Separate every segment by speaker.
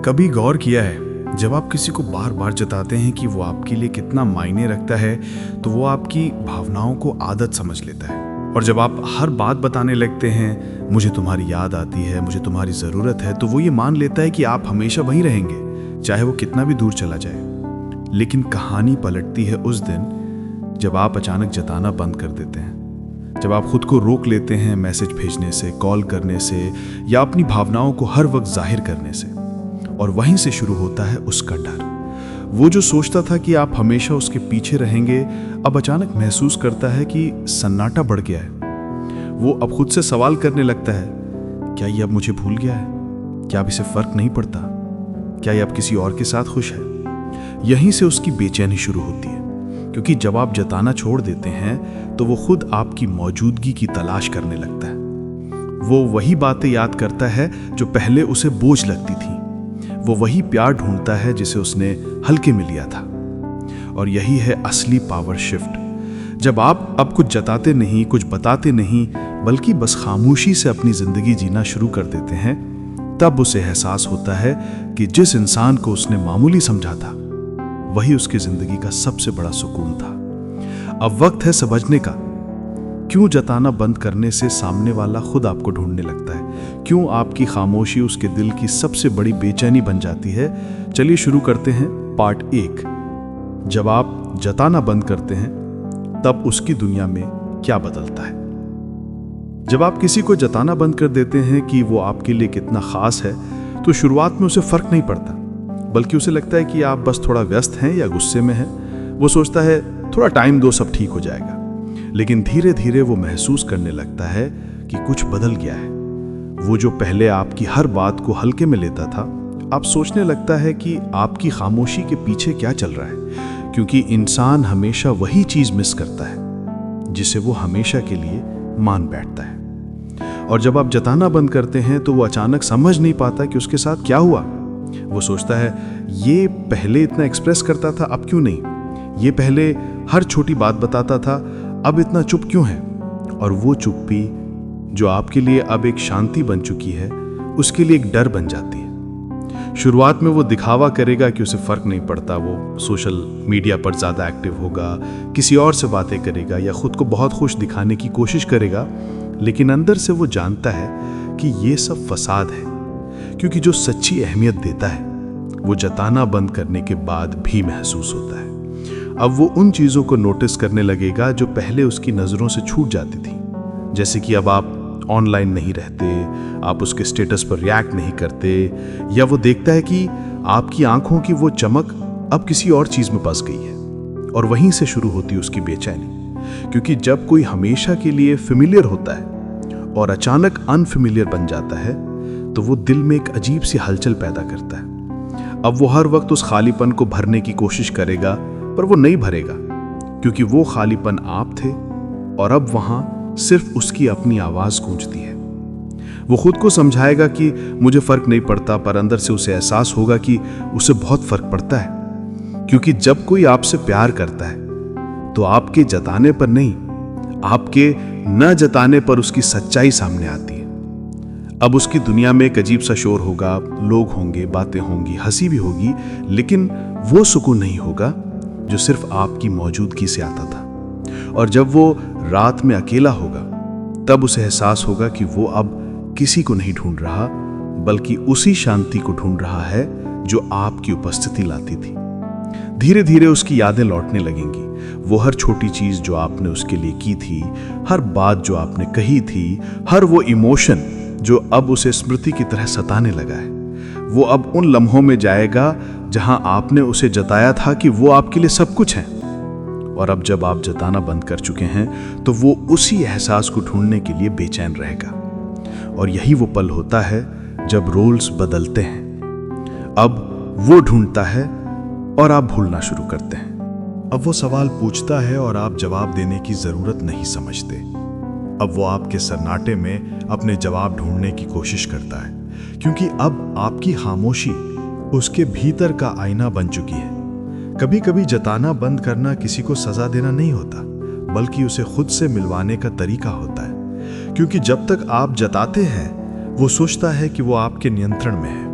Speaker 1: कभी गौर किया है, जब आप किसी को बार बार जताते हैं कि वो आपके लिए कितना मायने रखता है, तो वो आपकी भावनाओं को आदत समझ लेता है। और जब आप हर बात बताने लगते हैं, मुझे तुम्हारी याद आती है, मुझे तुम्हारी ज़रूरत है, तो वो ये मान लेता है कि आप हमेशा वहीं रहेंगे, चाहे वो कितना भी दूर चला जाए। लेकिन कहानी पलटती है उस दिन जब आप अचानक जताना बंद कर देते हैं, जब आप खुद को रोक लेते हैं मैसेज भेजने से, कॉल करने से या अपनी भावनाओं को हर वक्त जाहिर करने से। और वहीं से शुरू होता है उसका डर। वो जो सोचता था कि आप हमेशा उसके पीछे रहेंगे, अब अचानक महसूस करता है कि सन्नाटा बढ़ गया है। वो अब खुद से सवाल करने लगता है, क्या ये अब मुझे भूल गया है? क्या अब इसे फर्क नहीं पड़ता? क्या ये अब किसी और के साथ खुश है? यहीं से उसकी बेचैनी शुरू होती है, क्योंकि जब आप जताना छोड़ देते हैं तो वो खुद आपकी मौजूदगी की तलाश करने लगता है। वो वही बातें याद करता है जो पहले उसे बोझ लगती थी। वो वही प्यार ढूंढता है जिसे उसने हल्के में लिया था। और यही है असली पावर शिफ्ट। जब आप अब कुछ जताते नहीं, कुछ बताते नहीं, बल्कि बस खामोशी से अपनी जिंदगी जीना शुरू कर देते हैं, तब उसे एहसास होता है कि जिस इंसान को उसने मामूली समझा था, वही उसकी जिंदगी का सबसे बड़ा सुकून था। अब वक्त है समझने का, क्यों जताना बंद करने से सामने वाला खुद आपको ढूंढने लगता है, क्यों आपकी खामोशी उसके दिल की सबसे बड़ी बेचैनी बन जाती है। चलिए शुरू करते हैं पार्ट 1। जब आप जताना बंद करते हैं, तब उसकी दुनिया में क्या बदलता है। जब आप किसी को जताना बंद कर देते हैं कि वो आपके लिए कितना खास है, तो शुरुआत में उसे फर्क नहीं पड़ता, बल्कि उसे लगता है कि आप बस थोड़ा व्यस्त हैं या गुस्से में हैं। वो सोचता है थोड़ा टाइम दो, सब ठीक हो जाएगा। लेकिन धीरे धीरे वो महसूस करने लगता है कि कुछ बदल गया है। वो जो पहले आपकी हर बात को हल्के में लेता था, अब सोचने लगता है कि आपकी खामोशी के पीछे क्या चल रहा है, क्योंकि इंसान हमेशा वही चीज मिस करता है जिसे वो हमेशा के लिए मान बैठता है। और जब आप जताना बंद करते हैं तो वो अचानक समझ नहीं पाता कि उसके साथ क्या हुआ। वो सोचता है, ये पहले इतना एक्सप्रेस करता था, अब क्यों नहीं? ये पहले हर छोटी बात बताता था, अब इतना चुप क्यों है? और वो चुप्पी जो आपके लिए अब एक शांति बन चुकी है, उसके लिए एक डर बन जाती है। शुरुआत में वो दिखावा करेगा कि उसे फर्क नहीं पड़ता, वो सोशल मीडिया पर ज्यादा एक्टिव होगा, किसी और से बातें करेगा या खुद को बहुत खुश दिखाने की कोशिश करेगा। लेकिन अंदर से वो जानता है कि ये सब फसाद है, क्योंकि जो सच्ची अहमियत देता है वो जताना बंद करने के बाद भी महसूस होता है। अब वो उन चीजों को नोटिस करने लगेगा जो पहले उसकी नजरों से छूट जाती थी। जैसे कि अब आप ऑनलाइन नहीं रहते, आप उसके स्टेटस पर रिएक्ट नहीं करते, या वो देखता है कि आपकी आंखों की वो चमक अब किसी और चीज में बस गई है। और वहीं से शुरू होती है उसकी बेचैनी, क्योंकि जब कोई हमेशा के लिए फेमिलियर होता है और अचानक अनफेमिलियर बन जाता है, तो वो दिल में एक अजीब सी हलचल पैदा करता है। अब वो हर वक्त उस खालीपन को भरने की कोशिश करेगा, पर वो नहीं भरेगा, क्योंकि वो खालीपन आप थे और अब वहां सिर्फ उसकी अपनी आवाज गूंजती है। वो खुद को समझाएगा कि मुझे फर्क नहीं पड़ता, पर अंदर से उसे एहसास होगा कि उसे बहुत फर्क पड़ता है, क्योंकि जब कोई आपसे प्यार करता है तो आपके जताने पर नहीं, आपके न जताने पर उसकी सच्चाई सामने आती है। अब उसकी दुनिया में एक अजीब सा शोर होगा, लोग होंगे, बातें होंगी, हंसी भी होगी, लेकिन वो सुकून नहीं होगा जो सिर्फ आपकी मौजूदगी से आता था। और जब वो रात में अकेला होगा, तब उसे एहसास होगा कि वो अब किसी को नहीं ढूंढ रहा, बल्कि उसी शांति को ढूंढ रहा है जो आपकी उपस्थिति लाती थी। धीरे धीरे उसकी यादें लौटने लगेंगी। वो हर छोटी चीज जो आपने उसके लिए की थी, हर बात जो आपने कही थी, हर वो इमोशन जो अब उसे स्मृति की तरह सताने लगा है, वो अब उन लम्हों में जाएगा जहां आपने उसे जताया था कि वो आपके लिए सब कुछ है। और अब जब आप जताना बंद कर चुके हैं, तो वो उसी एहसास को ढूंढने के लिए बेचैन रहेगा। और यही वो पल होता है जब रोल्स बदलते हैं। अब वो ढूंढता है और आप भूलना शुरू करते हैं। अब वो सवाल पूछता है और आप जवाब देने की जरूरत नहीं समझते। अब वो आपके सन्नाटे में अपने जवाब ढूंढने की कोशिश करता है, क्योंकि अब आपकी खामोशी उसके भीतर का आईना बन चुकी है। कभी कभी जताना बंद करना किसी को सजा देना नहीं होता, बल्कि उसे खुद से मिलवाने का तरीका होता है। क्योंकि जब तक आप जताते हैं, वो सोचता है कि वो आपके नियंत्रण में है,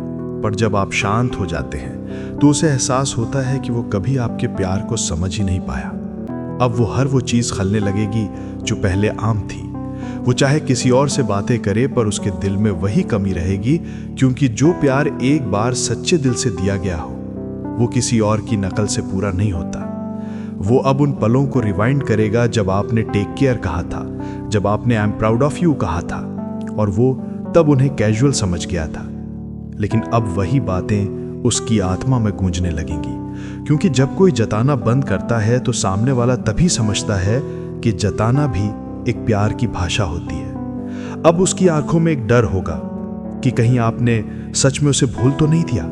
Speaker 1: पर जब आप शांत हो जाते हैं तो उसे एहसास होता है कि वो कभी आपके प्यार को समझ ही नहीं पाया। अब वो हर वो चीज़ खलने लगेगी जो पहले आम थी। वो चाहे किसी और से बातें करे पर उसके दिल में वही कमी रहेगी, क्योंकि जो प्यार एक बार सच्चे दिल से दिया गया हो वो किसी और की नकल से पूरा नहीं होता। वो अब उन पलों को रिवाइंड करेगा जब आपने टेक केयर कहा था, जब आपने I am proud of you कहा था, और वो तब उन्हें कैजुअल समझ गया था। लेकिन अब वही बातें उसकी आत्मा में गूंजने लगेंगी, क्योंकि जब कोई जताना बंद करता है तो सामने वाला तभी समझता है कि जताना भी एक प्यार की भाषा होती है। अब उसकी आंखों में एक डर होगा कि कहीं आपने सच में उसे भूल तो नहीं दिया,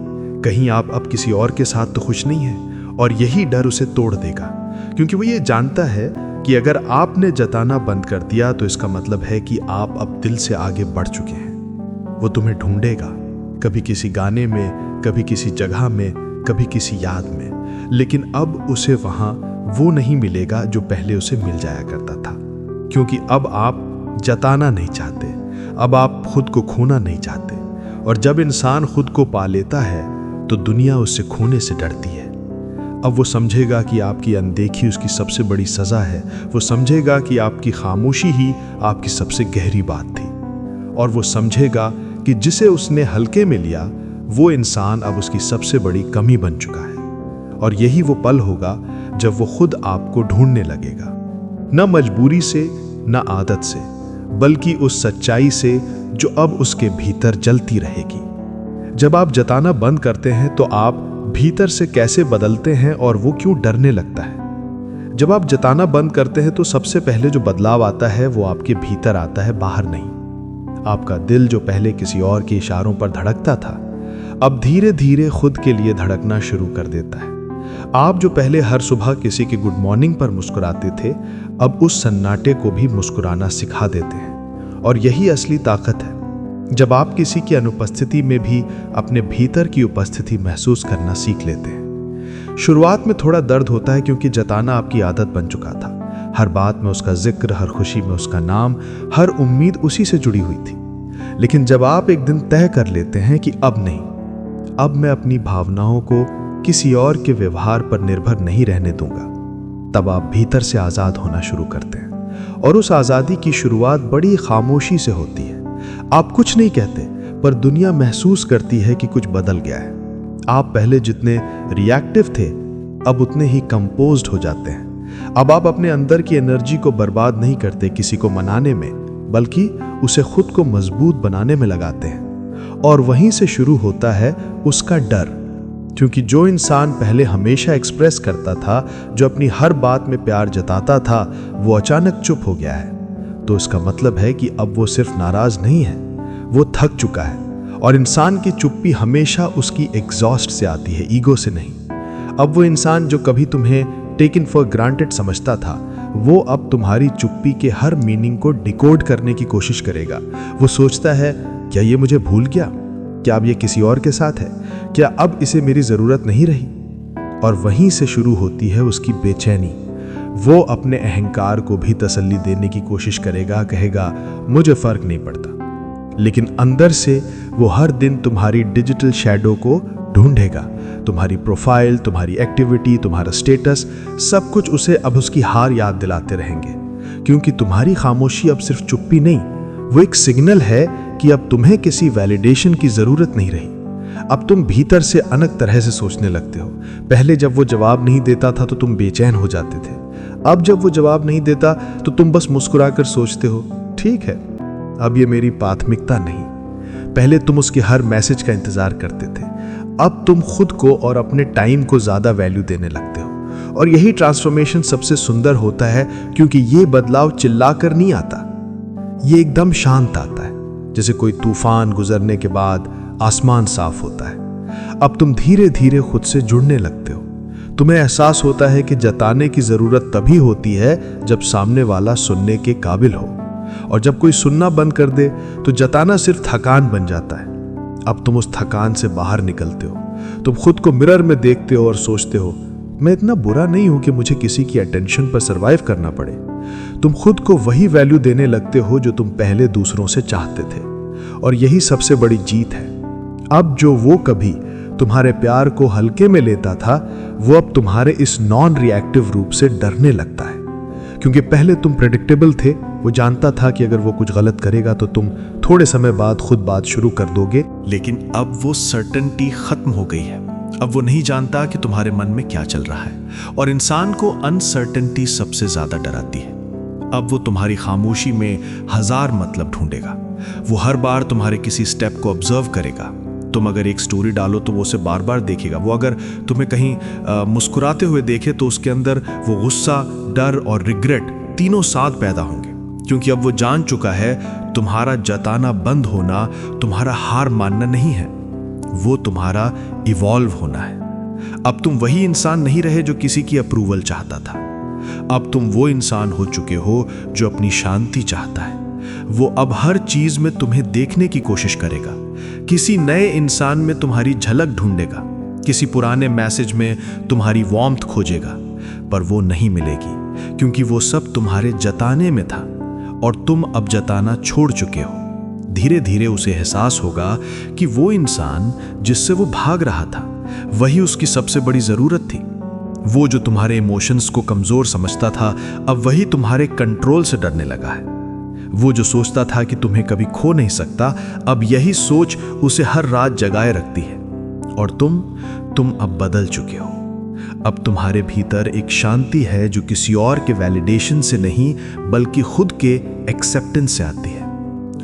Speaker 1: कहीं आप अब किसी और के साथ तो खुश नहीं हैं, और यही डर उसे तोड़ देगा, क्योंकि वो ये जानता है कि अगर आपने जताना बंद कर दिया तो इसका मतलब है कि आप अब दिल से आगे बढ़ चुके हैं। वो तुम्हें ढूंढेगा, कभी किसी गाने में, कभी किसी जगह में, कभी किसी याद में, लेकिन अब उसे वहां वो नहीं मिलेगा जो पहले उसे मिल जाया करता था, क्योंकि अब आप जताना नहीं चाहते, अब आप खुद को खोना नहीं चाहते। और जब इंसान खुद को पा लेता है तो दुनिया उससे खोने से डरती है। अब वो समझेगा कि आपकी अनदेखी उसकी सबसे बड़ी सजा है। वो समझेगा कि आपकी खामोशी ही आपकी सबसे गहरी बात थी, और वो समझेगा कि जिसे उसने हल्के में लिया वो इंसान अब उसकी सबसे बड़ी कमी बन चुका है। और यही वो पल होगा जब वो खुद आपको ढूंढने लगेगा, न मजबूरी से, न आदत से, बल्कि उस सच्चाई से जो अब उसके भीतर जलती रहेगी। जब आप जताना बंद करते हैं तो आप भीतर से कैसे बदलते हैं और वो क्यों डरने लगता है। जब आप जताना बंद करते हैं तो सबसे पहले जो बदलाव आता है वो आपके भीतर आता है, बाहर नहीं। आपका दिल जो पहले किसी और के इशारों पर धड़कता था, अब धीरे धीरे खुद के लिए धड़कना शुरू कर देता है। आप जो पहले हर सुबह किसी के गुड मॉर्निंग पर मुस्कुराते थे, अब उस सन्नाटे को भी मुस्कुराना सिखा देते हैं। और यही असली ताकत है, जब आप किसी की अनुपस्थिति में भी अपने भीतर की उपस्थिति महसूस करना सीख लेते हैं। शुरुआत में थोड़ा दर्द होता है, क्योंकि जताना आपकी आदत बन चुका था। हर बात में उसका जिक्र, हर खुशी में उसका नाम, हर उम्मीद उसी से जुड़ी हुई थी। लेकिन जब आप एक दिन तय कर लेते हैं कि अब नहीं, अब मैं अपनी भावनाओं को किसी और के व्यवहार पर निर्भर नहीं रहने दूंगा, तब आप भीतर से आजाद होना शुरू करते हैं। और उस आजादी की शुरुआत बड़ी खामोशी से होती है। आप कुछ नहीं कहते, पर दुनिया महसूस करती है कि कुछ बदल गया है। आप पहले जितने रिएक्टिव थे अब उतने ही कंपोज्ड हो जाते हैं। अब आप अपने अंदर की एनर्जी को बर्बाद नहीं करते किसी को मनाने में, बल्कि उसे खुद को मजबूत बनाने में लगाते हैं। और वहीं से शुरू होता है उसका डर, क्योंकि जो इंसान पहले हमेशा एक्सप्रेस करता था, जो अपनी हर बात में प्यार जताता था, वो अचानक चुप हो गया है। तो इसका मतलब है कि अब वो सिर्फ नाराज नहीं है, वो थक चुका है। और इंसान की चुप्पी हमेशा उसकी एग्जॉस्ट से आती है, ईगो से नहीं। अब वो इंसान जो कभी तुम्हें टेकन फॉर ग्रांटेड समझता था, वो अब तुम्हारी चुप्पी के हर मीनिंग को डिकोड करने की कोशिश करेगा। वो सोचता है, क्या ये मुझे भूल गया? क्या अब ये किसी और के साथ है? क्या अब इसे मेरी जरूरत नहीं रही? और वहीं से शुरू होती है उसकी बेचैनी। वो अपने अहंकार को भी तसल्ली देने की कोशिश करेगा, कहेगा मुझे फर्क नहीं पड़ता। लेकिन अंदर से वो हर दिन तुम्हारी डिजिटल शैडो को ढूंढेगा। तुम्हारी प्रोफाइल, तुम्हारी एक्टिविटी, तुम्हारा स्टेटस, सब कुछ उसे अब उसकी हार याद दिलाते रहेंगे। क्योंकि तुम्हारी खामोशी अब सिर्फ चुप्पी नहीं, वो एक सिग्नल है कि अब तुम्हें किसी वैलिडेशन की जरूरत नहीं रही। अब तुम भीतर से अलग तरह से सोचने लगते हो। पहले जब वो जवाब नहीं देता था तो तुम बेचैन हो जाते थे। अब जब वो जवाब नहीं देता तो तुम बस मुस्कुराकर सोचते हो, ठीक है, अब ये मेरी प्राथमिकता नहीं। पहले तुम उसके हर मैसेज का इंतजार करते थे, अब तुम खुद को और अपने टाइम को ज्यादा वैल्यू देने लगते हो। और यही ट्रांसफॉर्मेशन सबसे सुंदर होता है, क्योंकि ये बदलाव चिल्लाकर नहीं आता, ये एकदम शांत आता है, जैसे कोई तूफान गुजरने के बाद आसमान साफ होता है। अब तुम धीरे धीरे खुद से जुड़ने लगते हो। तुम्हें एहसास होता है कि जताने की जरूरत तभी होती है जब सामने वाला सुनने के काबिल हो, और जब कोई सुनना बंद कर दे तो जताना सिर्फ थकान बन जाता है। अब तुम उस थकान से बाहर निकलते हो। तुम खुद को मिरर में देखते हो और सोचते हो, मैं इतना बुरा नहीं हूं कि मुझे किसी की अटेंशन पर सरवाइव करना पड़े। तुम खुद को वही वैल्यू देने लगते हो जो तुम पहले दूसरों से चाहते थे। और यही सबसे बड़ी जीत है।
Speaker 2: अब जो वो कभी तुम्हारे प्यार को हल्के में लेता था, वो अब तुम्हारे इस नॉन रिएक्टिव रूप से डरने लगता है। क्योंकि पहले तुम प्रेडिक्टेबल थे, वो जानता था कि अगर वो कुछ गलत करेगा तो तुम थोड़े समय बाद खुद बात शुरू कर दोगे।
Speaker 3: लेकिन अब वो सर्टेनिटी खत्म हो गई है। अब वो नहीं जानता कि तुम्हारे मन में क्या चल रहा है, और इंसान को अनसर्टेनिटी सबसे ज्यादा डराती है। अब वो तुम्हारी खामोशी में हजार मतलब ढूंढेगा। वो हर बार तुम्हारे किसी स्टेप को ऑब्जर्व करेगा। तुम अगर एक स्टोरी डालो तो वो उसे बार बार देखेगा। वो अगर तुम्हें कहीं मुस्कुराते हुए देखे तो उसके अंदर वो गुस्सा, डर और रिग्रेट तीनों साथ पैदा होंगे। क्योंकि अब वो जान चुका है तुम्हारा जताना बंद होना तुम्हारा हार मानना नहीं है, वो तुम्हारा इवॉल्व होना है। अब तुम वही इंसान नहीं रहे जो किसी की अप्रूवल चाहता था। अब तुम वो इंसान हो चुके हो जो अपनी शांति चाहता है। वो अब हर चीज में तुम्हें देखने की कोशिश करेगा। किसी नए इंसान में तुम्हारी झलक ढूंढेगा, किसी पुराने मैसेज में तुम्हारी वार्मथ खोजेगा, पर वो नहीं मिलेगी, क्योंकि वो सब तुम्हारे जताने में था और तुम अब जताना छोड़ चुके हो। धीरे धीरे उसे एहसास होगा कि वो इंसान जिससे वो भाग रहा था वही उसकी सबसे बड़ी जरूरत थी। वो जो तुम्हारे इमोशंस को कमजोर समझता था, अब वही तुम्हारे कंट्रोल से डरने लगा है। वो जो सोचता था कि तुम्हें कभी खो नहीं सकता, अब यही सोच उसे हर रात जगाए रखती है। और तुम अब बदल चुके हो। अब तुम्हारे भीतर एक शांति है जो किसी और के वैलिडेशन से नहीं, बल्कि खुद के एक्सेप्टेंस से आती है।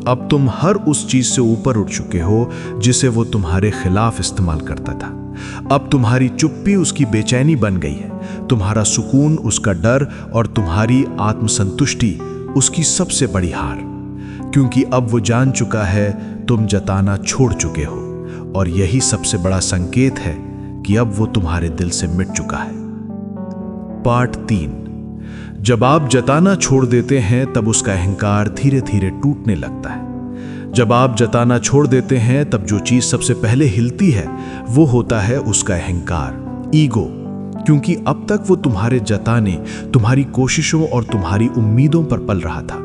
Speaker 3: अब तुम हर उस चीज से ऊपर उठ चुके हो जिसे वो तुम्हारे खिलाफ इस्तेमाल करता था। अब तुम्हारी चुप्पी उसकी बेचैनी बन गई है, तुम्हारा सुकून उसका डर, और तुम्हारी आत्मसंतुष्टि उसकी सबसे बड़ी हार। क्योंकि अब वो जान चुका है तुम जताना छोड़ चुके हो, और यही सबसे बड़ा संकेत है कि अब वो तुम्हारे दिल से मिट चुका है। पार्ट 3। जब आप जताना छोड़ देते हैं तब उसका अहंकार धीरे धीरे टूटने लगता है। जब आप जताना छोड़ देते हैं तब जो चीज सबसे पहले हिलती है वो होता है उसका अहंकार, ईगो। क्योंकि अब तक वो तुम्हारे जताने, तुम्हारी कोशिशों और तुम्हारी उम्मीदों पर पल रहा था।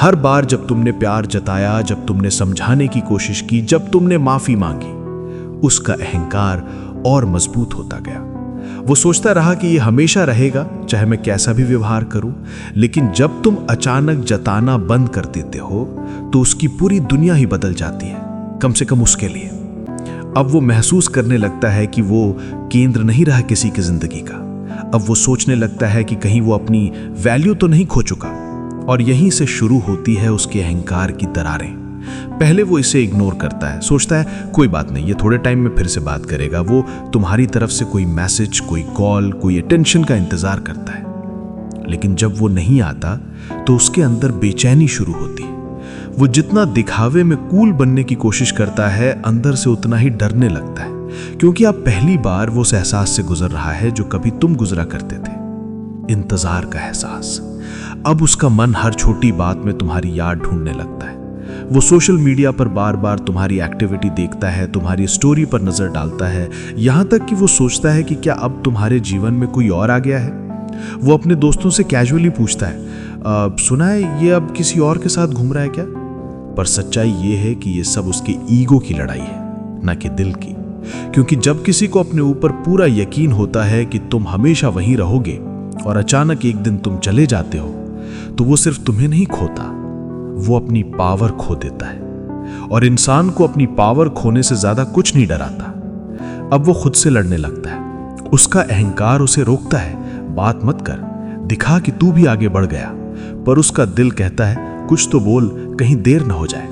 Speaker 3: हर बार जब तुमने प्यार जताया, जब तुमने समझाने की कोशिश की, जब तुमने माफी मांगी, उसका अहंकार और मजबूत होता गया। वो सोचता रहा कि ये हमेशा रहेगा, चाहे मैं कैसा भी व्यवहार करूं। लेकिन जब तुम अचानक जताना बंद कर देते हो तो उसकी पूरी दुनिया ही बदल जाती है, कम से कम उसके लिए। अब वो महसूस करने लगता है कि वो केंद्र नहीं रहा किसी की जिंदगी का। अब वो सोचने लगता है कि कहीं वो अपनी वैल्यू तो नहीं खो चुका। और यहीं से शुरू होती है उसके अहंकार की दरारें। पहले वो इसे इग्नोर करता है, सोचता है कोई बात नहीं, ये थोड़े टाइम में फिर से बात करेगा। वो तुम्हारी तरफ से कोई मैसेज, कोई कॉल, कोई अटेंशन का इंतजार करता है। लेकिन जब वो नहीं आता तो उसके अंदर बेचैनी शुरू होती है। वो जितना दिखावे में कूल बनने की कोशिश करता है, अंदर से उतना ही डरने लगता है। क्योंकि अब पहली बार वो उस एहसास से गुजर रहा है जो कभी तुम गुजरा करते थे, इंतजार का एहसास। अब उसका मन हर छोटी बात में तुम्हारी याद ढूंढने लगता है। वो सोशल मीडिया पर बार बार तुम्हारी एक्टिविटी देखता है, तुम्हारी स्टोरी पर नजर डालता है, यहां तक कि वो सोचता है कि क्या अब तुम्हारे जीवन में कोई और आ गया है। वो अपने दोस्तों से कैजुअली पूछता है, सुना है ये अब किसी और के साथ घूम रहा है क्या? पर सच्चाई ये है कि ये सब उसके ईगो की लड़ाई है, ना कि दिल की। क्योंकि जब किसी को अपने ऊपर पूरा यकीन होता है कि तुम हमेशा वहीं रहोगे और अचानक एक दिन तुम चले जाते हो, तो वो सिर्फ तुम्हें नहीं खोता, वो अपनी पावर खो देता है। और इंसान को अपनी पावर खोने से ज्यादा कुछ नहीं डराता। अब वो खुद से लड़ने लगता है। उसका अहंकार उसे रोकता है, बात मत कर, दिखा कि तू भी आगे बढ़ गया। पर उसका दिल कहता है कुछ तो बोल, कहीं देर ना हो जाए।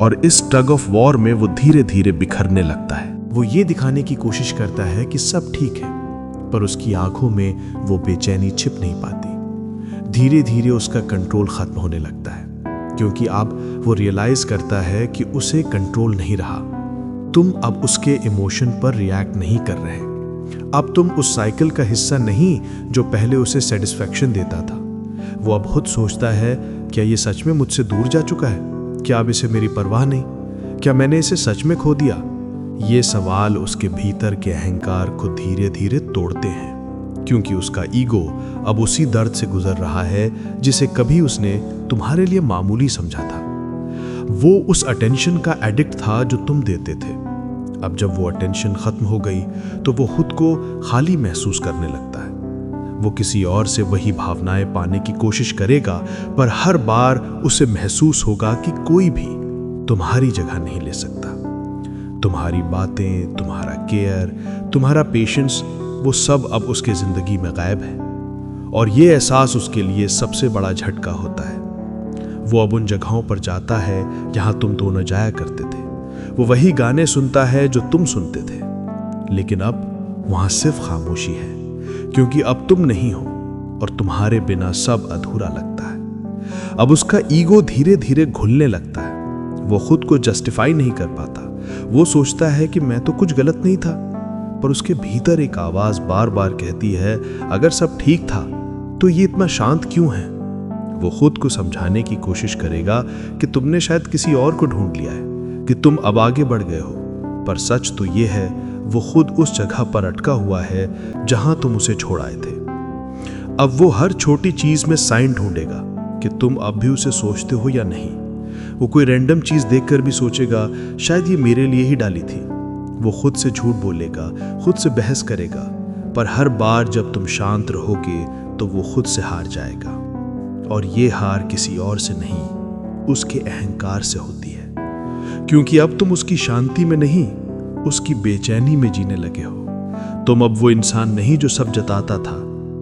Speaker 3: और इस टग ऑफ वॉर में वो धीरे धीरे बिखरने लगता है। वो ये दिखाने की कोशिश करता है कि सब ठीक है, पर उसकी आंखों में वो बेचैनी छिप नहीं पाती। धीरे धीरे उसका कंट्रोल खत्म होने लगता है, क्योंकि अब वो रियलाइज करता है कि उसे कंट्रोल नहीं रहा। तुम अब उसके इमोशन पर रिएक्ट नहीं कर रहे। अब तुम उस साइकिल का हिस्सा नहीं जो पहले उसे सेटिस्फैक्शन देता था। वो अब खुद सोचता है, क्या ये सच में मुझसे दूर जा चुका है? क्या अब इसे मेरी परवाह नहीं? क्या मैंने इसे सच में खो दिया? ये सवाल उसके भीतर के अहंकार को धीरे धीरे तोड़ते हैं, क्योंकि उसका ईगो अब उसी दर्द से गुजर रहा है जिसे कभी उसने तुम्हारे लिए मामूली समझा था। वो उस अटेंशन का एडिक्ट था जो तुम देते थे।
Speaker 2: अब जब वो अटेंशन खत्म हो गई तो वो खुद को खाली महसूस करने लगता है। वो किसी और से वही भावनाएं पाने की कोशिश करेगा, पर हर बार उसे महसूस होगा कि कोई भी तुम्हारी जगह नहीं ले सकता। तुम्हारी बातें, तुम्हारा केयर, तुम्हारा पेशेंस, वो सब अब उसके जिंदगी में गायब है। और ये एहसास उसके लिए सबसे बड़ा झटका होता है। वो अब उन जगहों पर जाता है जहां तुम दोनों जाया करते थे। वो वही गाने सुनता है जो तुम सुनते थे, लेकिन अब वहां सिर्फ खामोशी है, क्योंकि अब तुम नहीं हो और तुम्हारे बिना सब अधूरा लगता है। अब उसका ईगो धीरे धीरे घुलने लगता है। वो खुद को जस्टिफाई नहीं कर पाता। वो सोचता है कि मैं तो कुछ गलत नहीं था, पर उसके भीतर एक आवाज बार बार कहती है, अगर सब ठीक था तो ये इतना शांत क्यों है? वो खुद को समझाने की कोशिश करेगा कि तुमने शायद किसी और को ढूंढ लिया है, कि तुम अब आगे बढ़ गए हो, पर सच तो ये है वो खुद उस जगह पर अटका हुआ है जहां तुम उसे छोड़ आए थे। अब वो हर छोटी चीज में साइन ढूंढेगा कि तुम अब भी उसे सोचते हो या नहीं। वो कोई रैंडम चीज देखकर भी सोचेगा, शायद ये मेरे लिए ही डाली थी। वो खुद से झूठ बोलेगा, खुद से बहस करेगा, पर हर बार जब तुम शांत रहोगे तो वो खुद से हार जाएगा। और ये हार किसी और से नहीं, उसके अहंकार से होती है, क्योंकि अब तुम उसकी शांति में नहीं, उसकी बेचैनी में जीने लगे हो। तुम अब वो इंसान नहीं जो सब जताता था,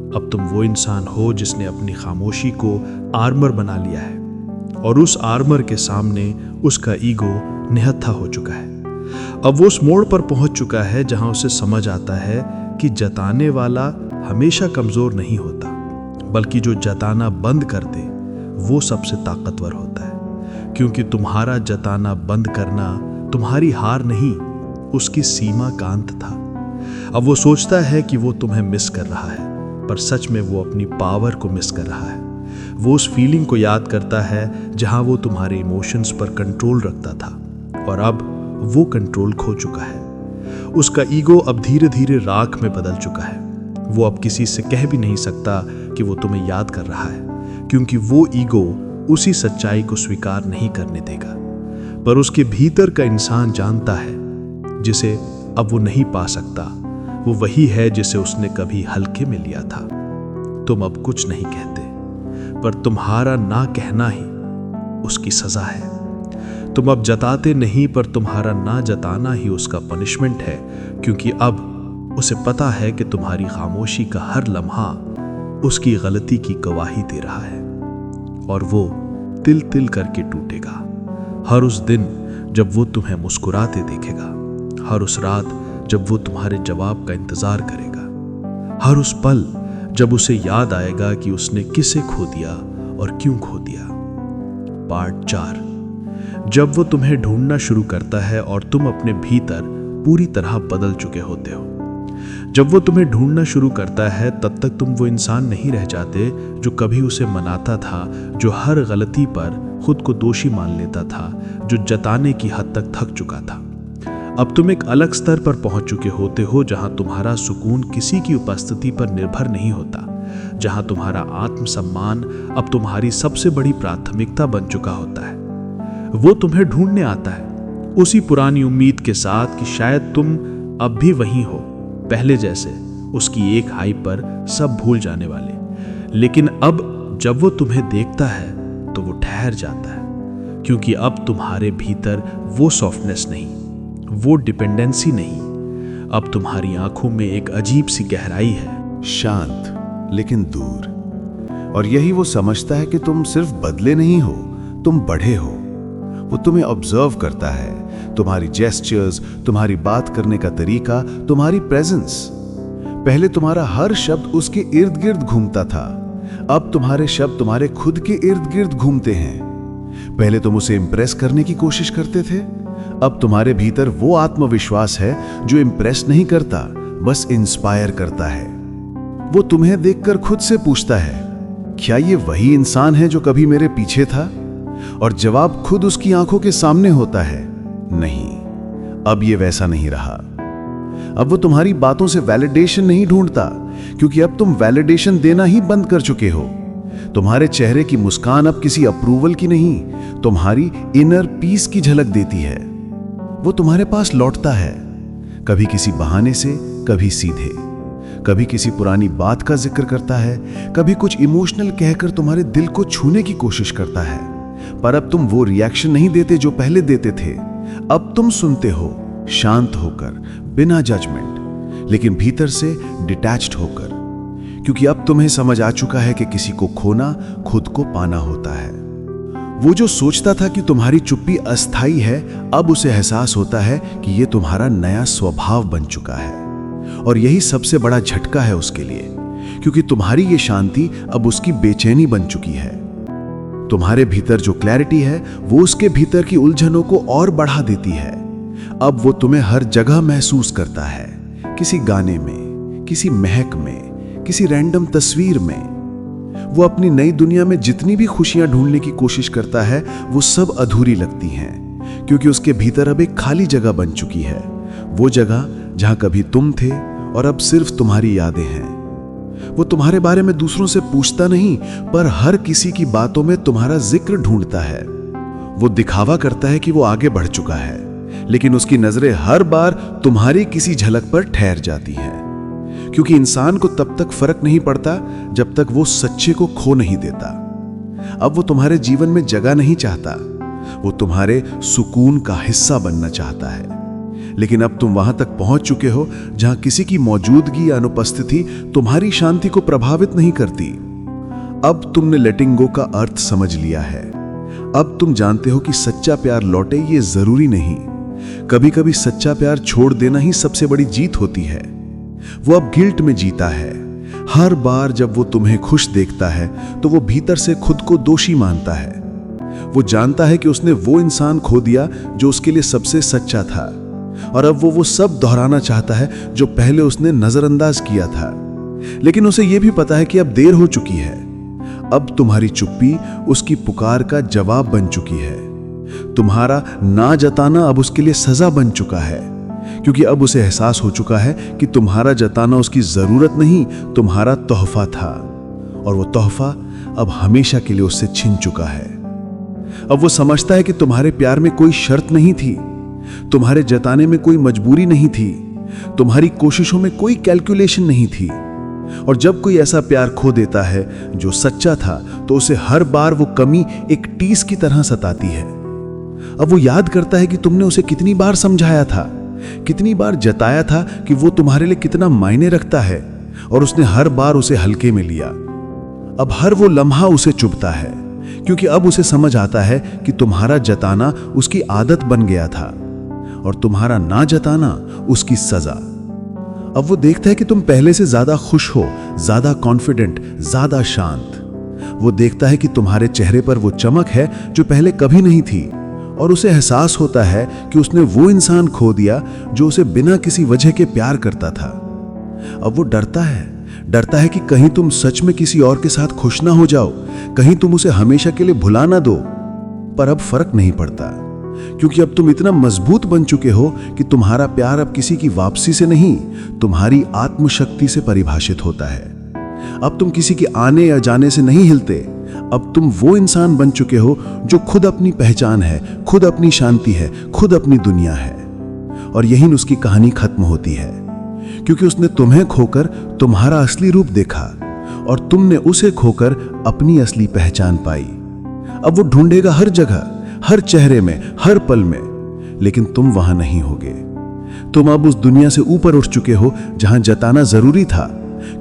Speaker 2: अब तुम वो इंसान हो जिसने अपनी खामोशी को आर्मर बना लिया है, और उस आर्मर के सामने उसका ईगो निहत्था हो चुका है। अब वो उस मोड़ पर पहुंच चुका है जहां उसे समझ आता है कि जताने वाला हमेशा कमजोर नहीं होता, बल्कि जो जताना बंद कर दे वो सबसे ताकतवर होता है। क्योंकि तुम्हारा जताना बंद करना तुम्हारी हार नहीं, उसकी सीमा का अंत था। अब वो सोचता है कि वो तुम्हें मिस कर रहा है, पर सच में वो अपनी पावर को मिस कर रहा है। वो उस फीलिंग को याद करता है जहां वो तुम्हारे इमोशंस पर कंट्रोल रखता था, और अब वो कंट्रोल खो चुका है। उसका ईगो अब धीरे धीरे राख में बदल चुका है। वो अब किसी से कह भी नहीं सकता कि वो तुम्हें याद कर रहा है, क्योंकि वो ईगो उसी सच्चाई को स्वीकार नहीं करने देगा। पर उसके भीतर का इंसान जानता है, जिसे अब वो नहीं पा सकता, वो वही है जिसे उसने कभी हल्के में लिया था। तुम अब कुछ नहीं कहते, पर तुम्हारा ना कहना ही उसकी सजा है। तुम अब जताते नहीं, पर तुम्हारा ना जताना ही उसका पनिशमेंट है, क्योंकि अब उसे पता है कि तुम्हारी खामोशी का हर लम्हा उसकी गलती की गवाही दे रहा है, और वो तिल तिल करके टूटेगा। हर उस दिन जब वो तुम्हें मुस्कुराते देखेगा, हर उस रात जब वो तुम्हारे जवाब का इंतजार करेगा, हर उस पल जब उसे याद आएगा कि उसने किसे खो दिया और क्यों खो दिया। पार्ट 4। जब वो तुम्हें ढूंढना शुरू करता है और तुम अपने भीतर पूरी तरह बदल चुके होते हो। जब वो तुम्हें ढूंढना शुरू करता है, तब तक तुम वो इंसान नहीं रह जाते जो कभी उसे मनाता था, जो हर गलती पर खुद को दोषी मान लेता था, जो जताने की हद तक थक चुका था। अब तुम एक अलग स्तर पर पहुंच चुके होते हो, जहां तुम्हारा सुकून किसी की उपस्थिति पर निर्भर नहीं होता, जहां तुम्हारा आत्मसम्मान अब तुम्हारी सबसे बड़ी प्राथमिकता बन चुका होता है। वो तुम्हें ढूंढने आता है, उसी पुरानी उम्मीद के साथ कि शायद तुम अब भी वहीं हो, पहले जैसे, उसकी एक हाई पर सब भूल जाने वाले। लेकिन अब जब वो तुम्हें देखता है तो वो ठहर जाता है, क्योंकि अब तुम्हारे भीतर वो सॉफ्टनेस नहीं, वो डिपेंडेंसी नहीं, अब तुम्हारी आंखों में एक अजीब सी गहराई है,
Speaker 4: शांत लेकिन दूर। और यही वो समझता है कि तुम सिर्फ बदले नहीं हो, तुम बढ़े हो। वो तुम्हें ऑब्जर्व करता है, तुम्हारी जेस्चर्स, तुम्हारी बात करने का तरीका, तुम्हारी प्रेजेंस। पहले तुम्हारा हर शब्द उसके इर्द गिर्द घूमता था, अब तुम्हारे शब्द तुम्हारे खुद के इर्द गिर्द घूमते हैं। पहले तुम उसे इंप्रेस करने की कोशिश करते थे, अब तुम्हारे भीतर वो आत्मविश्वास है जो इंप्रेस नहीं करता, बस इंस्पायर करता है। वो तुम्हें देखकर खुद से पूछता है, क्या ये वही इंसान है जो कभी मेरे पीछे था? और जवाब खुद उसकी आंखों के सामने होता है, नहीं, अब ये वैसा नहीं रहा। अब वो तुम्हारी बातों से वैलिडेशन नहीं ढूंढता, क्योंकि अब तुम वैलिडेशन देना ही बंद कर चुके हो। तुम्हारे चेहरे की मुस्कान अब किसी अप्रूवल की नहीं, तुम्हारी इनर पीस की झलक देती है। वो तुम्हारे पास लौटता है, कभी किसी बहाने से, कभी सीधे, कभी किसी पुरानी बात का जिक्र करता है, कभी कुछ इमोशनल कहकर तुम्हारे दिल को छूने की कोशिश करता है। पर अब तुम वो रिएक्शन नहीं देते जो पहले देते थे। अब तुम सुनते हो शांत होकर, बिना जजमेंट, लेकिन भीतर से डिटैच्ड होकर, क्योंकि अब तुम्हें समझ आ चुका है कि किसी को खोना खुद को पाना होता है। वो जो सोचता था कि तुम्हारी चुप्पी अस्थाई है, अब उसे एहसास होता है कि ये तुम्हारा नया स्वभाव बन चुका है। और यही सबसे बड़ा झटका है उसके लिए, क्योंकि तुम्हारी ये शांति अब उसकी बेचैनी बन चुकी है। तुम्हारे भीतर जो क्लैरिटी है वो उसके भीतर की उलझनों को और बढ़ा देती है। अब वो तुम्हें हर जगह महसूस करता है, किसी गाने में, किसी महक में, किसी रैंडम तस्वीर में। वो अपनी नई दुनिया में जितनी भी खुशियां ढूंढने की कोशिश करता है वो सब अधूरी लगती हैं, क्योंकि उसके भीतर अब एक खाली जगह बन चुकी है। वो जगह जहां कभी तुम थे और अब सिर्फ तुम्हारी यादें हैं। वो तुम्हारे बारे में दूसरों से पूछता नहीं, पर हर किसी की बातों में तुम्हारा जिक्र ढूंढता है। वो दिखावा करता है कि वो आगे बढ़ चुका है, लेकिन उसकी नजरें हर बार तुम्हारी किसी झलक पर ठहर जाती हैं, क्योंकि इंसान को तब तक फर्क नहीं पड़ता जब तक वो सच्चे को खो नहीं देता। अब वो तुम्हारे जीवन में जगह नहीं चाहता, वो तुम्हारे सुकून का हिस्सा बनना चाहता है। लेकिन अब तुम वहां तक पहुंच चुके हो जहां किसी की मौजूदगी या अनुपस्थिति तुम्हारी शांति को प्रभावित नहीं करती। अब तुमने लेटिंग गो का अर्थ समझ लिया है। अब तुम जानते हो कि सच्चा प्यार लौटे ये जरूरी नहीं। कभी कभी सच्चा प्यार छोड़ देना ही सबसे बड़ी जीत होती है। वो अब गिल्ट में जीता है। हर बार जब वो तुम्हें खुश देखता है तो वो भीतर से खुद को दोषी मानता है। वो जानता है कि उसने वो इंसान खो दिया जो उसके लिए सबसे सच्चा था, और अब वो सब दोहराना चाहता है जो पहले उसने नजरअंदाज किया था। लेकिन उसे यह भी पता है कि अब देर हो चुकी है। अब तुम्हारी चुप्पी उसकी पुकार का जवाब बन चुकी है। तुम्हारा ना जताना अब उसके लिए सजा बन चुका है, क्योंकि अब उसे एहसास हो चुका है कि तुम्हारा जताना उसकी जरूरत नहीं, तुम्हारा तोहफा था, और वो तोहफा अब हमेशा के लिए उससे छिन चुका है। अब वो समझता है कि तुम्हारे प्यार में कोई शर्त नहीं थी, तुम्हारे जताने में कोई मजबूरी नहीं थी, तुम्हारी कोशिशों में कोई कैलकुलेशन नहीं थी। और जब कोई ऐसा प्यार खो देता है जो सच्चा था, तो उसे हर बार वो कमी एक टीस की तरह सताती है। अब वो याद करता है कि तुमने उसे कितनी बार समझाया था, कितनी बार जताया था कि वो तुम्हारे लिए कितना मायने रखता है, और उसने हर बार उसे हल्के में लिया। अब हर वो लम्हा उसे चुभता है, क्योंकि अब उसे समझ आता है कि तुम्हारा जताना उसकी आदत बन गया था और तुम्हारा ना जताना उसकी सजा। अब वो देखता है कि तुम पहले से ज्यादा खुश हो, ज्यादा कॉन्फिडेंट, ज्यादा शांत। वो देखता है कि तुम्हारे चेहरे पर वो चमक है जो पहले कभी नहीं थी, और उसे एहसास होता है कि उसने वो इंसान खो दिया जो उसे बिना किसी वजह के प्यार करता था। अब वो डरता है कि कहीं तुम सच में किसी और के साथ खुश ना हो जाओ, कहीं तुम उसे हमेशा के लिए भुला ना दो। पर अब फर्क नहीं पड़ता, क्योंकि अब तुम इतना मजबूत बन चुके हो कि तुम्हारा प्यार अब किसी की वापसी से नहीं, तुम्हारी आत्मशक्ति से परिभाषित होता है। अब तुम किसी के आने या जाने से नहीं हिलते। अब तुम वो इंसान बन चुके हो जो खुद अपनी पहचान है, खुद अपनी शांति है, खुद अपनी दुनिया है। और यही उसकी कहानी खत्म होती है, क्योंकि उसने तुम्हें खोकर तुम्हारा असली रूप देखा, और तुमने उसे खोकर अपनी असली पहचान पाई। अब वो ढूंढेगा हर जगह, हर चेहरे में, हर पल में, लेकिन तुम वहां नहीं होगे। तुम अब उस दुनिया से ऊपर उठ चुके हो जहां जताना जरूरी था,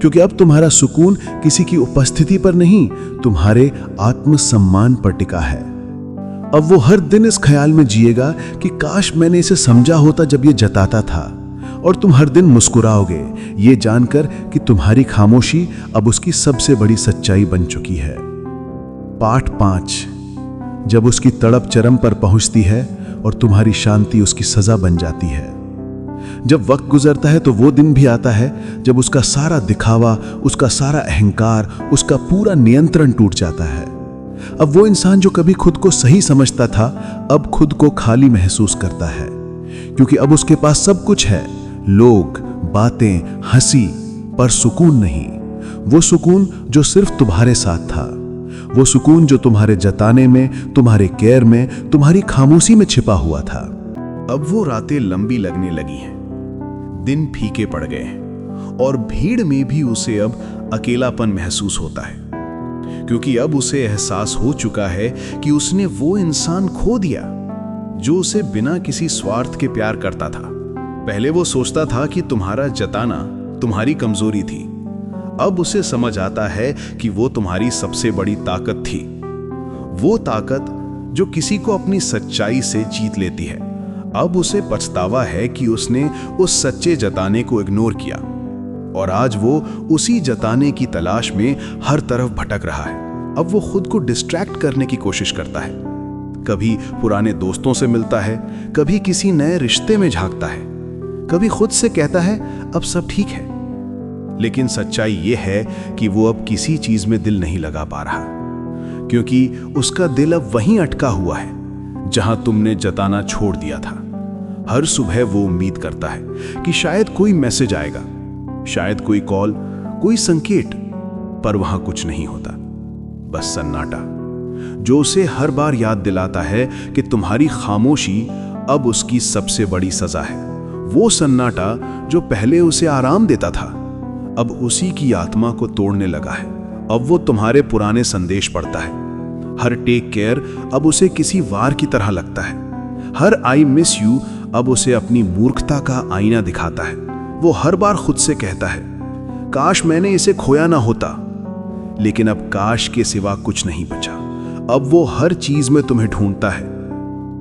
Speaker 4: क्योंकि अब तुम्हारा सुकून किसी की उपस्थिति पर नहीं, तुम्हारे आत्मसम्मान पर टिका है। अब वो हर दिन इस ख्याल में जिएगा कि काश मैंने इसे समझा होता जब ये जताता था, और तुम हर दिन मुस्कुराओगे ये जानकर कि तुम्हारी खामोशी अब उसकी सबसे बड़ी सच्चाई बन चुकी है। पाठ 5। जब उसकी तड़प चरम पर पहुंचती है और तुम्हारी शांति उसकी सजा बन जाती है। जब वक्त गुजरता है तो वो दिन भी आता है जब उसका सारा दिखावा, उसका सारा अहंकार, उसका पूरा नियंत्रण टूट जाता है। अब वो इंसान जो कभी खुद को सही समझता था, अब खुद को खाली महसूस करता है, क्योंकि अब उसके पास सब कुछ है, लोग, बातें, हंसी, पर सुकून नहीं। वो सुकून जो सिर्फ तुम्हारे साथ था, वो सुकून जो तुम्हारे जताने में, तुम्हारे केयर में, तुम्हारी खामोशी में छिपा हुआ था।
Speaker 1: अब वो रातें लंबी लगने लगी हैं, दिन फीके पड़ गए हैं और भीड़ में भी उसे अब अकेलापन महसूस होता है, क्योंकि अब उसे एहसास हो चुका है कि उसने वो इंसान खो दिया जो उसे बिना किसी स्वार्थ के प्यार करता था। पहले वो सोचता था कि तुम्हारा जताना तुम्हारी कमजोरी थी। अब उसे समझ आता है कि वो तुम्हारी सबसे बड़ी ताकत थी, वो ताकत जो किसी को अपनी सच्चाई से जीत लेती है। अब उसे पछतावा है कि उसने उस सच्चे जताने को इग्नोर किया और आज वो उसी जताने की तलाश में हर तरफ भटक रहा है। अब वो खुद को डिस्ट्रैक्ट करने की कोशिश करता है, कभी पुराने दोस्तों से मिलता है, कभी किसी नए रिश्ते में झांकता है, कभी खुद से कहता है अब सब ठीक है। लेकिन सच्चाई ये है कि वो अब किसी चीज में दिल नहीं लगा पा रहा, क्योंकि उसका दिल अब वहीं अटका हुआ है जहां तुमने जताना छोड़ दिया था। हर सुबह वो उम्मीद करता है कि शायद कोई मैसेज आएगा, शायद कोई कॉल, कोई संकेत, पर वहां कुछ नहीं होता, बस सन्नाटा जो उसे हर बार याद दिलाता है कि तुम्हारी खामोशी अब उसकी सबसे बड़ी सजा है। वो सन्नाटा जो पहले उसे आराम देता था अब उसी की आत्मा को तोड़ने लगा है। अब वो तुम्हारे पुराने संदेश पढ़ता है, हर टेक केयर अब उसे किसी वार की तरह लगता है, हर आई मिस यू अब उसे अपनी मूर्खता का आईना दिखाता है। वो हर बार खुद से कहता है काश मैंने इसे खोया ना होता, लेकिन अब काश के सिवा कुछ नहीं बचा। अब वो हर चीज में तुम्हें ढूंढता है,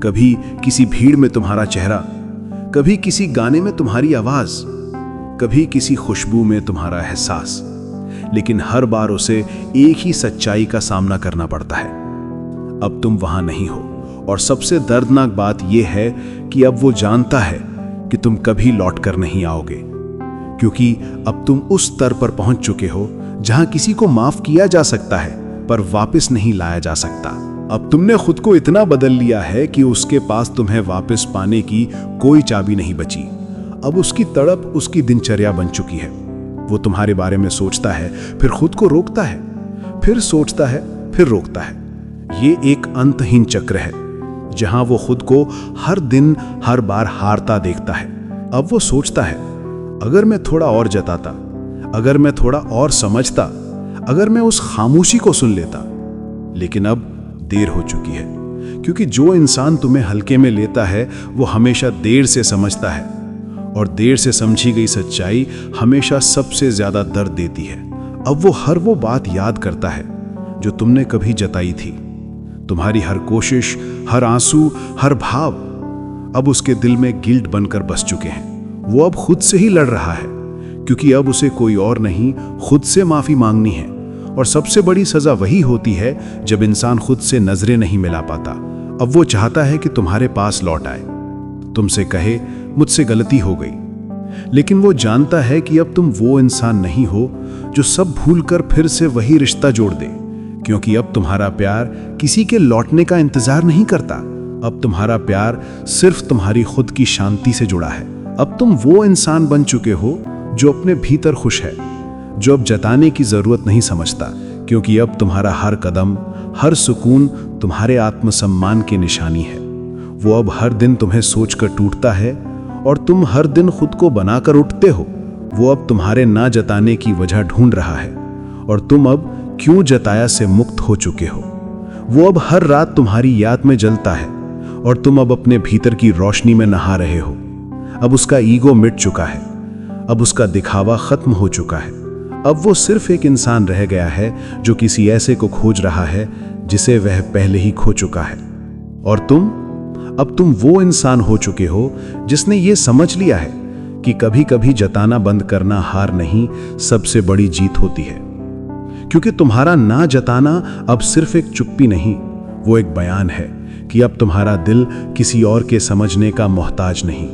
Speaker 1: कभी किसी भीड़ में तुम्हारा चेहरा, कभी किसी गाने में तुम्हारी आवाज, कभी किसी खुशबू में तुम्हारा एहसास, लेकिन हर बार उसे एक ही सच्चाई का सामना करना पड़ता है, अब तुम वहां नहीं हो। और सबसे दर्दनाक बात यह है कि अब वो जानता है कि तुम कभी लौट कर नहीं आओगे, क्योंकि अब तुम उस स्तर पर पहुंच चुके हो जहां किसी को माफ किया जा सकता है पर वापस नहीं लाया जा सकता। अब तुमने खुद को इतना बदल लिया है कि उसके पास तुम्हें वापस पाने की कोई चाबी नहीं बची। अब उसकी तड़प उसकी दिनचर्या बन चुकी है। वो तुम्हारे बारे में सोचता है, फिर खुद को रोकता है, फिर सोचता है, फिर रोकता है। ये एक अंतहीन चक्र है जहां वो खुद को हर दिन हर बार हारता देखता है। अब वो सोचता है अगर मैं थोड़ा और जताता, अगर मैं थोड़ा और समझता, अगर मैं उस खामोशी को सुन लेता, लेकिन अब देर हो चुकी है, क्योंकि जो इंसान तुम्हें हल्के में लेता है वो हमेशा देर से समझता है, और देर से समझी गई सच्चाई हमेशा सबसे ज्यादा दर्द देती है। अब वो हर वो बात याद करता है जो तुमने कभी जताई थी। तुम्हारी हर कोशिश, हर आंसू, हर भाव अब उसके दिल में गिल्ट बनकर बस चुके हैं। वो अब खुद से ही लड़ रहा है, क्योंकि अब उसे कोई और नहीं, खुद से माफी मांगनी है। और सबसे बड़ी सजा वही होती है जब इंसान खुद से नजरें नहीं मिला पाता। अब वो चाहता है कि तुम्हारे पास लौट आए, तुमसे कहे मुझसे गलती हो गई, लेकिन वो जानता है कि अब तुम वो इंसान नहीं हो जो सब भूलकर फिर से वही रिश्ता जोड़ दे, क्योंकि अब तुम्हारा प्यार किसी के लौटने का इंतजार नहीं करता। अब तुम्हारा प्यार सिर्फ तुम्हारी खुद की शांति से जुड़ा है। अब तुम वो इंसान बन चुके हो जो अपने भीतर खुश है, जो अब जताने की जरूरत नहीं समझता, क्योंकि अब तुम्हारा हर कदम, हर सुकून तुम्हारे आत्मसम्मान की निशानी है। वो अब हर दिन तुम्हें सोचकर टूटता है और तुम हर दिन खुद को बनाकर उठते हो। वो अब तुम्हारे ना जताने की वजह ढूंढ रहा है और तुम अब क्यों जताया से मुक्त हो चुके हो। वो अब हर रात तुम्हारी याद में जलता है और तुम अब अपने भीतर की रोशनी में नहा रहे हो। अब उसका ईगो मिट चुका है, अब उसका दिखावा खत्म हो चुका है। अब वो सिर्फ एक इंसान रह गया है जो किसी ऐसे को खोज रहा है जिसे वह पहले ही खो चुका है। और अब तुम वो इंसान हो चुके हो जिसने ये समझ लिया है कि कभी कभी जताना बंद करना हार नहीं, सबसे बड़ी जीत होती है। क्योंकि तुम्हारा ना जताना अब सिर्फ एक चुप्पी नहीं, वो एक बयान है कि अब तुम्हारा दिल किसी और के समझने का मोहताज नहीं।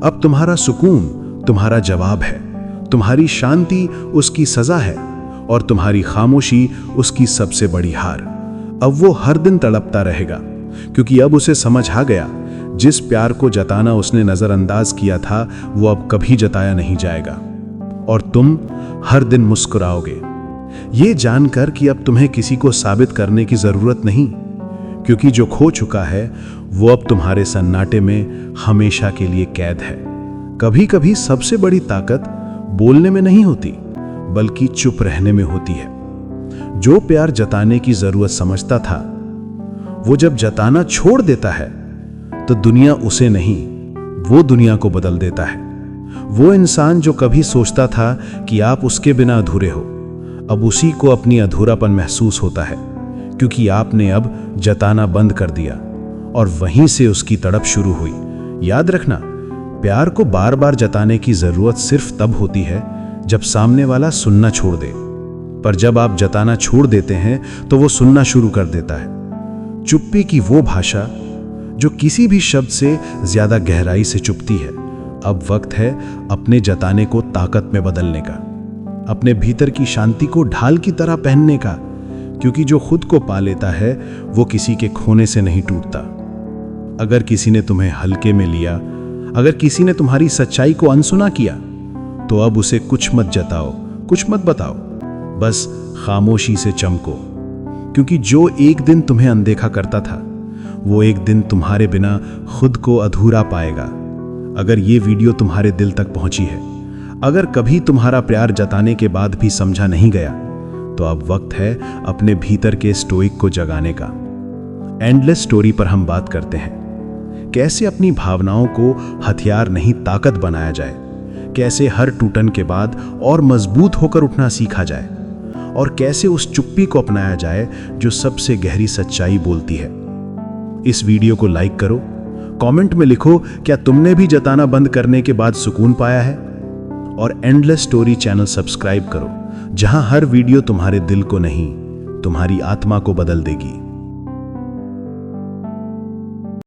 Speaker 1: अब तुम्हारा सुकून तुम्हारा जवाब है, तुम्हारी शांति उसकी सजा है और तुम्हारी खामोशी उसकी सबसे बड़ी हार। अब वो हर दिन तड़पता रहेगा, क्योंकि अब उसे समझ आ गया जिस प्यार को जताना उसने नजरअंदाज किया था वो अब कभी जताया नहीं जाएगा। और तुम हर दिन मुस्कुराओगे ये जानकर कि अब तुम्हें किसी को साबित करने की जरूरत नहीं, क्योंकि जो खो चुका है वो अब तुम्हारे सन्नाटे में हमेशा के लिए कैद है।
Speaker 2: कभी कभी सबसे बड़ी ताकत बोलने में नहीं होती, बल्कि चुप रहने में होती है। जो प्यार जताने की जरूरत समझता था, वो जब जताना छोड़ देता है तो दुनिया उसे नहीं, वो दुनिया को बदल देता है। वो इंसान जो कभी सोचता था कि आप उसके बिना अधूरे हो, अब उसी को अपनी अधूरापन महसूस होता है, क्योंकि आपने अब जताना बंद कर दिया और वहीं से उसकी तड़प शुरू हुई। याद रखना, प्यार को बार बार जताने की जरूरत सिर्फ तब होती है जब सामने वाला सुनना छोड़ दे, पर जब आप जताना छोड़ देते हैं तो वो सुनना शुरू कर देता है। चुप्पी की वो भाषा जो किसी भी शब्द से ज्यादा गहराई से चुपती है। अब वक्त है अपने जताने को ताकत में बदलने का, अपने भीतर की शांति को ढाल की तरह पहनने का, क्योंकि जो खुद को पा लेता है वो किसी के खोने से नहीं टूटता। अगर किसी ने तुम्हें हल्के में लिया, अगर किसी ने तुम्हारी सच्चाई को अनसुना किया, तो अब उसे कुछ मत जताओ, कुछ मत बताओ, बस खामोशी से चमको, क्योंकि जो एक दिन तुम्हें अनदेखा करता था, वो एक दिन तुम्हारे बिना खुद को अधूरा पाएगा। अगर ये वीडियो तुम्हारे दिल तक पहुंची है, अगर कभी तुम्हारा प्यार जताने के बाद भी समझा नहीं गया, तो अब वक्त है अपने भीतर के स्टोइक को जगाने का। एंडलेस स्टोरी पर हम बात करते हैं कैसे अपनी भावनाओं को हथियार नहीं ताकत बनाया जाए, कैसे हर टूटन के बाद और मजबूत होकर उठना सीखा जाए, और कैसे उस चुप्पी को अपनाया जाए जो सबसे गहरी सच्चाई बोलती है। इस वीडियो को लाइक करो, कमेंट में लिखो क्या तुमने भी जताना बंद करने के बाद सुकून पाया है, और एंडलेस स्टोरी चैनल सब्सक्राइब करो, जहां हर वीडियो तुम्हारे दिल को नहीं, तुम्हारी आत्मा को बदल देगी।